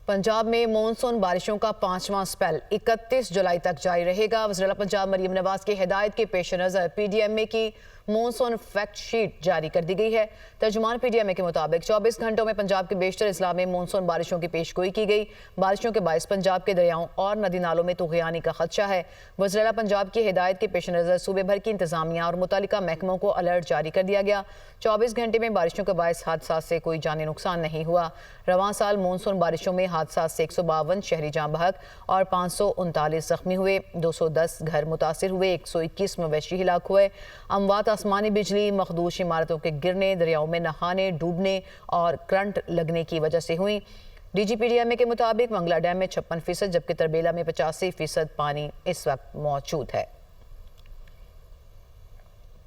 पंजाब में मॉनसून बारिशों का 5वां स्पेल 31 जुलाई तक जारी रहेगा। वज़ीर पंजाब मरीम नवाज की हिदायत के पेश नज़र PDMA की मॉनसून फैक्ट शीट जारी कर दी गई है। तर्जुमान PDMA के मुताबिक 24 घंटों में पंजाब के बेशतर इस्लाम में मॉनसून बारिशों की पेशगोई की गई। बारिशों के बायस पंजाब के दरियाओं और नदी नालों में तुग़यानी का खदशा है। वज़ीर पंजाब की हिदायत के पेश नज़र सूबे भर की इंतजामिया और मुतल्लिका महकमों को अलर्ट जारी कर दिया गया। 24 घंटे में बारिशों के बायस हादसा से कोई जानी नुकसान नहीं हुआ। रवां साल मॉनसून बारिशों में हादसा से 152 शहरी जाँ बहक और 539 जख्मी हुए। 210 घर मुतासिर हुए, 121 मवेशी हिलाक हुए। अमवात आसमानी बिजली, मखदूश इमारतों के गिरने, दरियाओं में नहाने, डूबने और करंट लगने की वजह से हुई। DG PDMA के मुताबिक मंगला डैम में 56%, जबकि तरबेला में 85% पानी इस वक्त मौजूद है।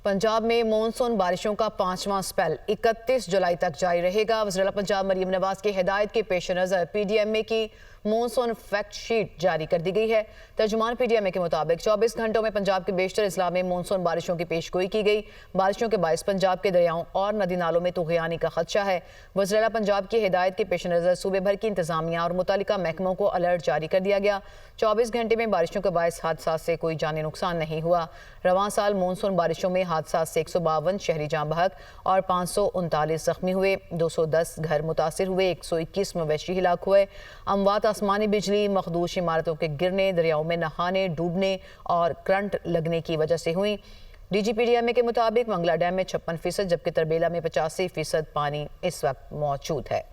पंजाब में मॉनसून बारिशों का 5वां स्पेल 31 जुलाई तक जारी रहेगा। वज़ीर पंजाब मरीम नवाज की हिदायत के पेश नज़र PDMA की मॉनसून फैक्ट शीट जारी कर दी गई है। तर्जुमान PDMA के मुताबिक 24 घंटों में पंजाब के बेशतर इस्लाम में मॉनसून बारिशों की पेशगोई की गई। बारिशों के बायस पंजाब के दरियाओं और नदी नालों में तुग़यानी का खदशा है। वज़ीर पंजाब की हिदायत के पेश नज़र सूबे भर की इंतजामिया और मुतल्लिका महकमों को अलर्ट जारी कर दिया गया। 24 घंटे में बारिशों के बायस हादसा से कोई जानी नुकसान नहीं हुआ। रवां साल मॉनसून बारिशों में हादसा से 152 शहरी जाँ बहक और 539 जख्मी हुए। 210 घर मुतासिर हुए, 121 मवेशी हिलाक हुए। अमवात आसमानी बिजली, मखदूश इमारतों के गिरने, दरियाओं में नहाने, डूबने और करंट लगने की वजह से हुई। DG PDMA के मुताबिक मंगला डैम में 56%, जबकि तरबेला में 85% पानी इस वक्त मौजूद है।